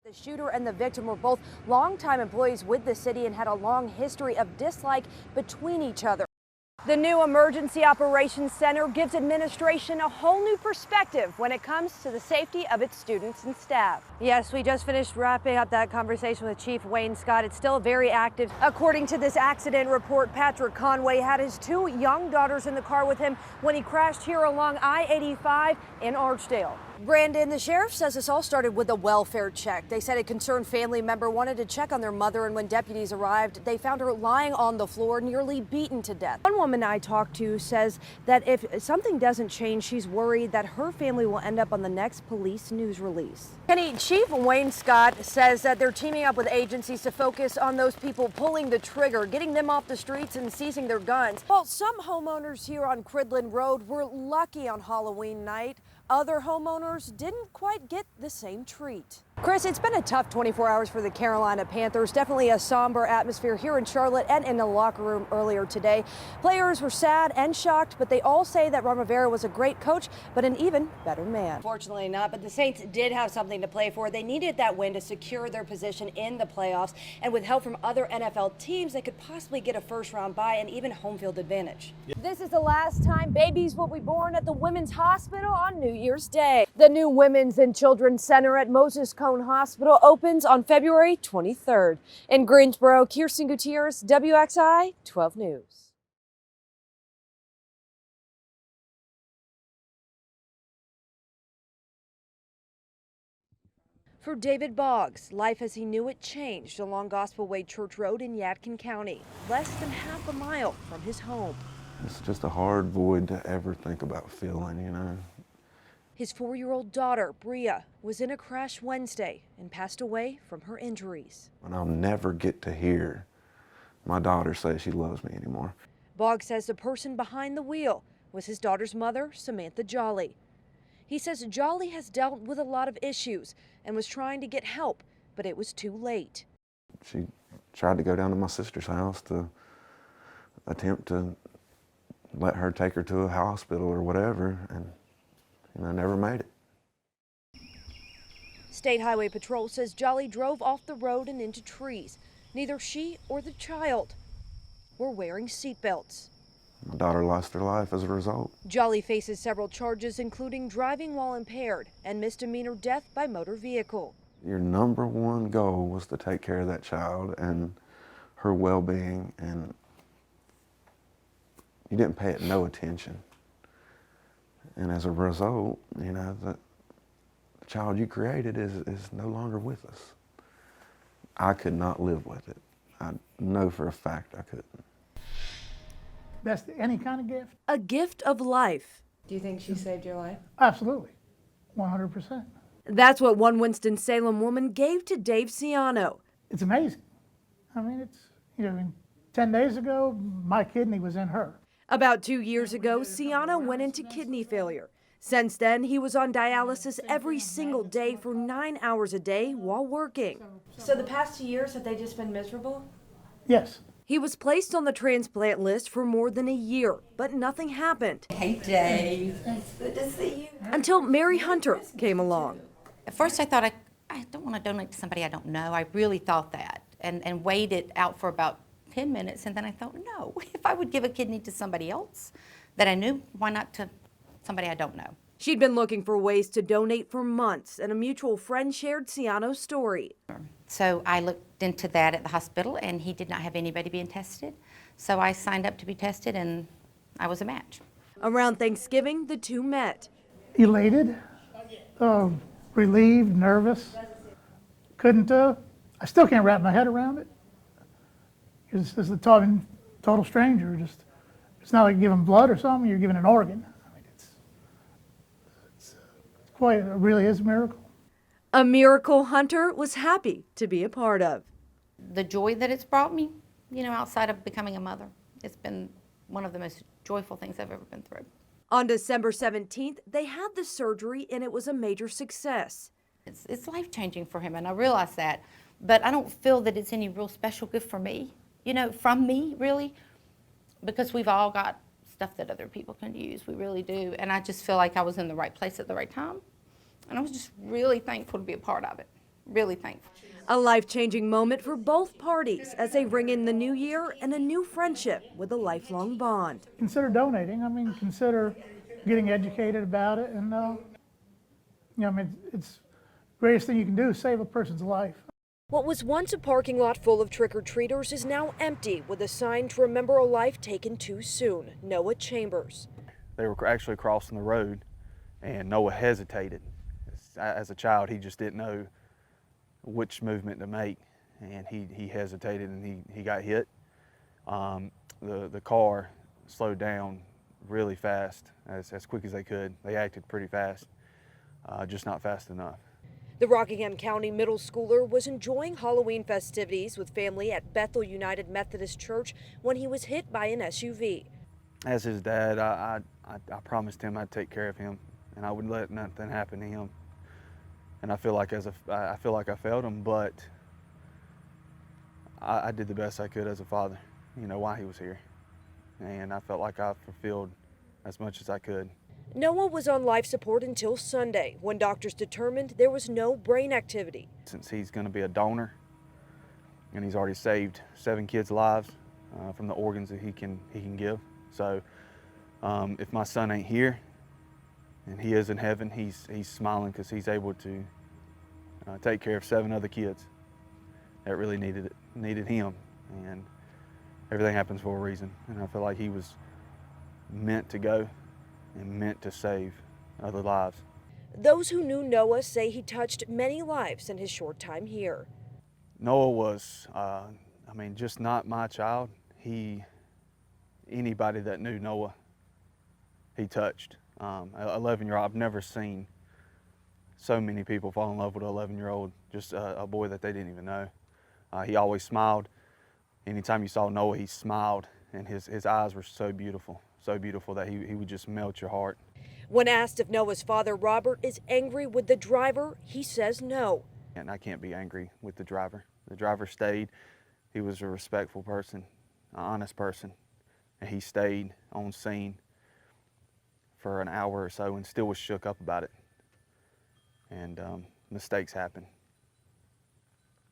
The shooter and the victim were both longtime employees with the city and had a long history of dislike between each other. The new Emergency Operations Center gives administration a whole new perspective when it comes to the safety of its students and staff. Yes, we just finished wrapping up that conversation with Chief Wayne Scott. It's still very active. According to this accident report, Patrick Conway had his 2 young daughters in the car with him when he crashed here along I-85 in Archdale. Brandon, the sheriff says this all started with a welfare check. They said a concerned family member wanted to check on their mother, and when deputies arrived, they found her lying on the floor, nearly beaten to death. One woman I talked to says that if something doesn't change, she's worried that her family will end up on the next police news release. Kenny, Chief Wayne Scott says that they're teaming up with agencies to focus on those people pulling the trigger, getting them off the streets and seizing their guns. While some homeowners here on Cridland Road were lucky on Halloween night, other homeowners didn't quite get the same treat. Chris, it's been a tough 24 hours for the Carolina Panthers. Definitely a somber atmosphere here in Charlotte and in the locker room earlier today. Players were sad and shocked, but they all say that Ron Rivera was a great coach, but an even better man. Fortunately not, but the Saints did have something to play for. They needed that win to secure their position in the playoffs, and with help from other NFL teams, they could possibly get a first-round bye and even home field advantage. This is the last time babies will be born at the Women's Hospital on New Year's Day. The new Women's and Children's Center at Moses Cone Hospital opens on February 23rd. In Greensboro, Kirsten Gutierrez, WXI 12 News. For David Boggs, life as he knew it changed along Gospel Way Church Road in Yadkin County, less than half a mile from his home. It's just a hard void to ever think about filling, you know. His 4-year-old daughter, Bria, was in a crash Wednesday and passed away from her injuries. And I'll never get to hear my daughter say she loves me anymore. Boggs says the person behind the wheel was his daughter's mother, Samantha Jolly. He says Jolly has dealt with a lot of issues and was trying to get help, but it was too late. She tried to go down to my sister's house to attempt to let her take her to a hospital or whatever, and I never made it. State Highway Patrol says Jolly drove off the road and into trees. Neither she or the child were wearing seatbelts. My daughter lost her life as a result. Jolly faces several charges, including driving while impaired and misdemeanor death by motor vehicle. Your number one goal was to take care of that child and her well-being, and you didn't pay it no attention. And as a result, you know, the child you created is no longer with us. I could not live with it. I know for a fact I couldn't. That's any kind of gift? A gift of life. Do you think she saved your life? Absolutely, 100%. That's what one Winston-Salem woman gave to Dave Ciano. It's amazing. I mean, 10 days ago, my kidney was in her. About 2 years ago, Ciano went into kidney failure. Since then, he was on dialysis every single day for 9 hours a day while working. So the past 2 years, have they just been miserable? Yes. He was placed on the transplant list for more than a year, but nothing happened. Hey, Dave. It's good to see you. Until Mary Hunter came along. At first I thought, I don't want to donate to somebody I don't know. I really thought that and weighed it out for about 10 minutes, and then I thought, no, if I would give a kidney to somebody else that I knew, why not to somebody I don't know? She'd been looking for ways to donate for months, and a mutual friend shared Ciano's story. So I looked into that at the hospital, and he did not have anybody being tested. So I signed up to be tested, and I was a match. Around Thanksgiving, the two met. Elated, relieved, nervous. I still can't wrap my head around it. This is a total stranger. It's not like giving blood or something, you're giving an organ. I mean, it really is a miracle. A miracle Hunter was happy to be a part of. The joy that it's brought me, outside of becoming a mother, it's been one of the most joyful things I've ever been through. On December 17th, they had the surgery and it was a major success. It's life-changing for him, and I realize that, but I don't feel that it's any real special gift for me, from me, really, because we've all got stuff that other people can use. We really do, and I just feel like I was in the right place at the right time, and I was just really thankful to be a part of it. really thankful. A life-changing moment for both parties as they ring in the new year and a new friendship with a lifelong bond. Consider donating. I mean, consider getting educated about it, and I mean, it's the greatest thing you can do is save a person's life. What was once a parking lot full of trick-or-treaters is now empty with a sign to remember a life taken too soon. Noah Chambers. They were actually crossing the road, and Noah hesitated. As a child, he just didn't know which movement to make, and he hesitated, and he got hit. The car slowed down really fast, as quick as they could. They acted pretty fast, just not fast enough. The Rockingham County middle schooler was enjoying Halloween festivities with family at Bethel United Methodist Church when he was hit by an SUV. As his dad, I promised him I'd take care of him, and I wouldn't let nothing happen to him. And I feel like I failed him, but I did the best I could as a father, while he was here. And I felt like I fulfilled as much as I could. Noah was on life support until Sunday when doctors determined there was no brain activity. Since he's going to be a donor, and he's already saved 7 kids' lives from the organs that he can give. So if my son ain't here, and he is in heaven, he's smiling because he's able to take care of 7 other kids that really needed him, and everything happens for a reason. And I feel like he was meant to go and meant to save other lives. Those who knew Noah say he touched many lives in his short time here. Noah was, just not my child. Anybody that knew Noah, he touched. 11-year-old, I've never seen so many people fall in love with an 11-year-old, just a boy that they didn't even know. He always smiled. Anytime you saw Noah, he smiled, and his eyes were so beautiful that he would just melt your heart. When asked if Noah's father, Robert, is angry with the driver, he says no. And I can't be angry with the driver. The driver stayed. He was a respectful person, an honest person, and he stayed on scene for an hour or so and still was shook up about it. And mistakes happen.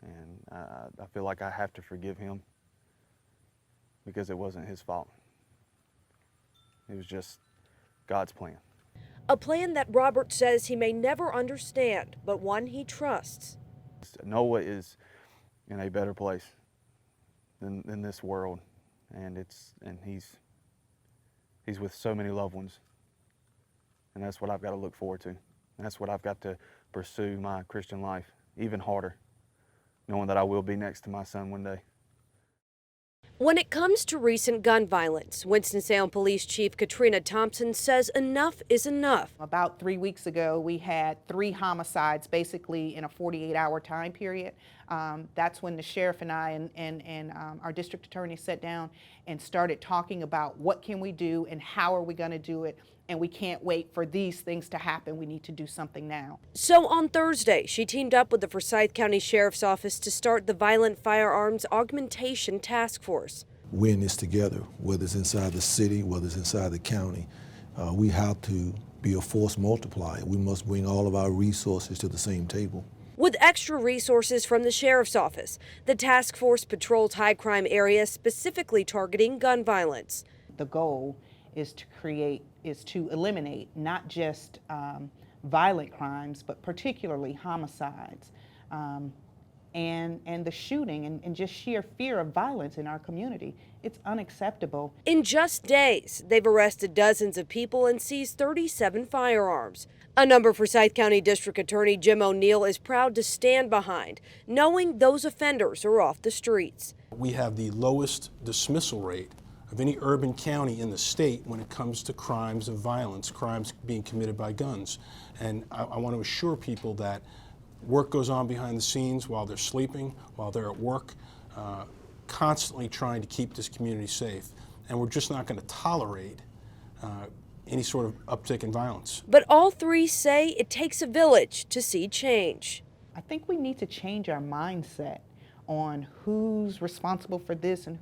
And I feel like I have to forgive him because it wasn't his fault. It was just God's plan. A plan that Robert says he may never understand, but one he trusts. Noah is in a better place than this world, and he's with so many loved ones. And that's what I've got to look forward to. And that's what I've got to pursue my Christian life even harder, knowing that I will be next to my son one day. When it comes to recent gun violence, Winston-Salem Police Chief Katrina Thompson says enough is enough. About 3 weeks ago, we had 3 homicides basically in a 48-hour time period. That's when the sheriff and I and our district attorney sat down and started talking about what can we do and how are we going to do it. And we can't wait for these things to happen. We need to do something now. So on Thursday, she teamed up with the Forsyth County Sheriff's Office to start the Violent Firearms Augmentation Task Force. We're in this together, whether it's inside the city, whether it's inside the county. We have to be a force multiplier. We must bring all of our resources to the same table. With extra resources from the Sheriff's Office, the task force patrols high crime areas specifically targeting gun violence. The goal is to eliminate not just violent crimes, but particularly homicides and the shooting and just sheer fear of violence in our community. It's unacceptable. In just days, they've arrested dozens of people and seized 37 firearms. A number Forsyth County District Attorney Jim O'Neill is proud to stand behind, knowing those offenders are off the streets. We have the lowest dismissal rate of any urban county in the state when it comes to crimes of violence, crimes being committed by guns. And I want to assure people that work goes on behind the scenes while they're sleeping, while they're at work, constantly trying to keep this community safe. And we're just not going to tolerate any sort of uptick in violence. But all three say it takes a village to see change. I think we need to change our mindset on who's responsible for this and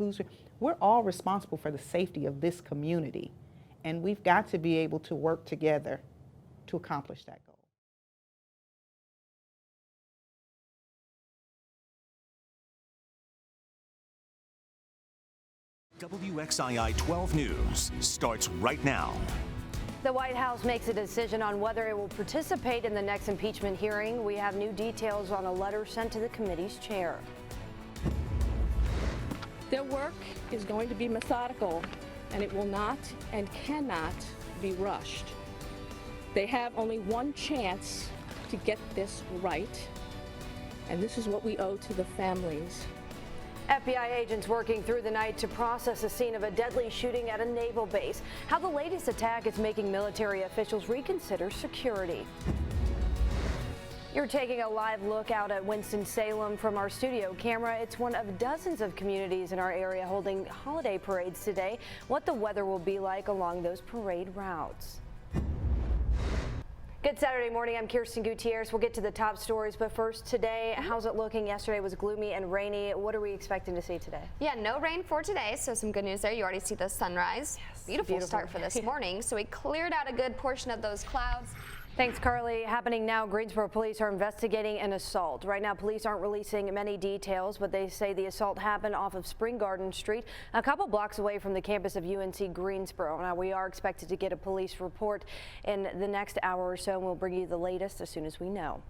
we're all responsible for the safety of this community, and we've got to be able to work together to accomplish that goal. WXII 12 News starts right now. The White House makes a decision on whether it will participate in the next impeachment hearing. We have new details on a letter sent to the committee's chair. Their work is going to be methodical, and it will not and cannot be rushed. They have only one chance to get this right, and this is what we owe to the families. FBI agents working through the night to process the scene of a deadly shooting at a naval base. How the latest attack is making military officials reconsider security. You're taking a live look out at Winston-Salem from our studio camera. It's one of dozens of communities in our area holding holiday parades today. What the weather will be like along those parade routes. Good Saturday morning. I'm Kirsten Gutierrez. We'll get to the top stories, but first today, how's it looking? Yesterday was gloomy and rainy. What are we expecting to see today? Yeah, no rain for today, so some good news there. You already see the sunrise. Yes, beautiful start for this morning. So we cleared out a good portion of those clouds. Thanks, Carly. Happening now, Greensboro police are investigating an assault. Right now, police aren't releasing many details, but they say the assault happened off of Spring Garden Street, a couple blocks away from the campus of UNC Greensboro. Now, we are expected to get a police report in the next hour or so, and we'll bring you the latest as soon as we know.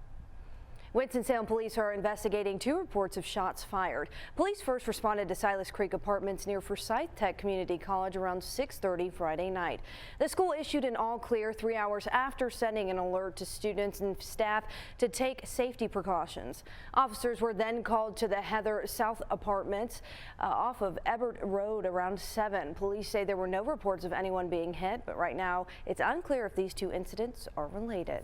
Winston-Salem police are investigating 2 reports of shots fired. Police first responded to Silas Creek Apartments near Forsyth Tech Community College around 6:30 Friday night. The school issued an all clear 3 hours after sending an alert to students and staff to take safety precautions. Officers were then called to the Heather South Apartments off of Ebert Road around 7. Police say there were no reports of anyone being hit, but right now it's unclear if these 2 incidents are related.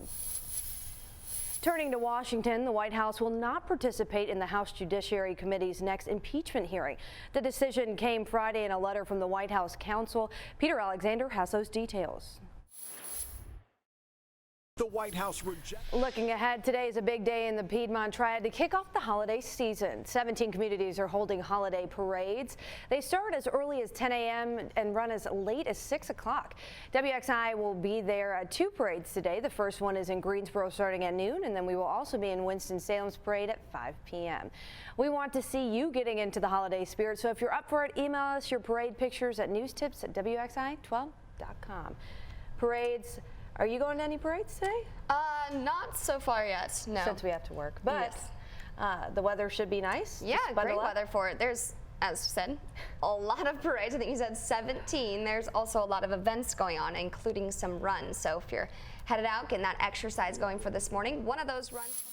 Turning to Washington, the White House will not participate in the House Judiciary Committee's next impeachment hearing. The decision came Friday in a letter from the White House counsel. Peter Alexander has those details. The White House Looking ahead, today is a big day in the Piedmont Triad to kick off the holiday season. 17 communities are holding holiday parades. They start as early as 10 a.m. and run as late as 6 o'clock. WXI will be there at 2 parades today. The first one is in Greensboro starting at noon, and then we will also be in Winston-Salem's parade at 5 p.m. We want to see you getting into the holiday spirit, so if you're up for it, email us your parade pictures at newstips@wxi12.com. Parades. Are you going to any parades today? Not so far yet, no. Since we have to work, but yes. The weather should be nice. Yeah, great weather for it. There's, as said, a lot of parades. I think you said 17. There's also a lot of events going on, including some runs. So if you're headed out, getting that exercise going for this morning, one of those runs.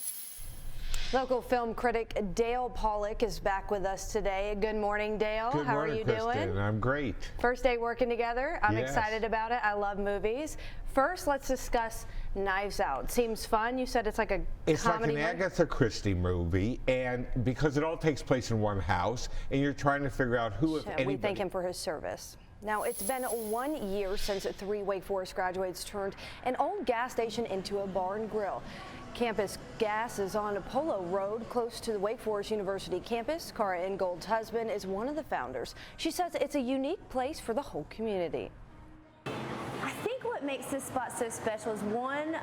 Local film critic Dale Pollock is back with us today. Good morning, Dale. Good How morning, are you Kristen. doing? I'm great. First day working together. I'm Yes. excited about it. I love movies. First, let's discuss Knives Out. Seems fun. You said it's like a It's comedy like an movie? Agatha Christie movie, and because it all takes place in one house, and you're trying to figure out who, if anybody. We thank him for his service. Now, it's been 1 year since 3 Wake Forest graduates turned an old gas station into a bar and grill. Campus Gas is on Polo Road, close to the Wake Forest University campus. Cara Ingold's husband is one of the founders. She says it's a unique place for the whole community. I think what makes this spot so special is one,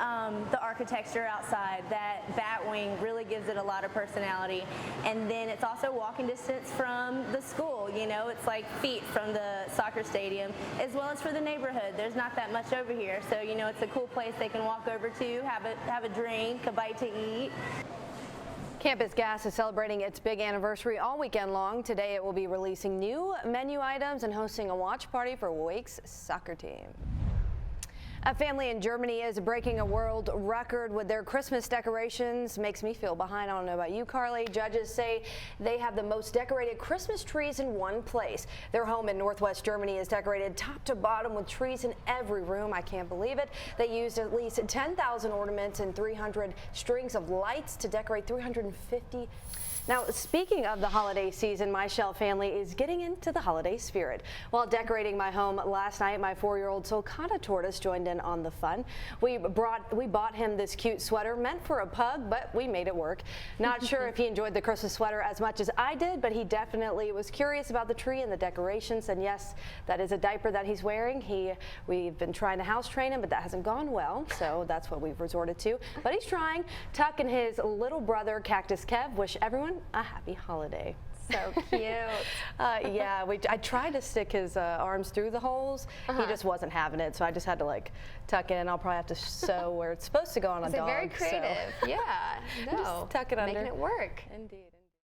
the architecture outside. That bat wing really gives it a lot of personality, and then it's also walking distance from the school. You know, it's like feet from the soccer stadium, as well as for the neighborhood. There's not that much over here, so you know it's a cool place they can walk over to, have a drink, a bite to eat. Campus Gas is celebrating its big anniversary all weekend long. Today it will be releasing new menu items and hosting a watch party for Wake's soccer team. A family in Germany is breaking a world record with their Christmas decorations. Makes me feel behind. I don't know about you, Carly. Judges say they have the most decorated Christmas trees in one place. Their home in Northwest Germany is decorated top to bottom with trees in every room. I can't believe it. They used at least 10,000 ornaments and 300 strings of lights to decorate 350. Now, speaking of the holiday season, my Shell family is getting into the holiday spirit. While decorating my home last night, my 4-year-old Sulcata tortoise joined in on the fun. We bought him this cute sweater meant for a pug, but we made it work. Not sure if he enjoyed the Christmas sweater as much as I did, but he definitely was curious about the tree and the decorations. And yes, that is a diaper that he's wearing. We've been trying to house train him, but that hasn't gone well, so that's what we've resorted to. But he's trying. Tuck and his little brother, Cactus Kev, wish everyone a happy holiday. So cute. Yeah, I tried to stick his arms through the holes. He just wasn't having it, so I just had to like tuck in. I'll probably have to sew where it's supposed to go on a dog. Very creative. So. Yeah. No. Just tuck it under. Making it work. Indeed.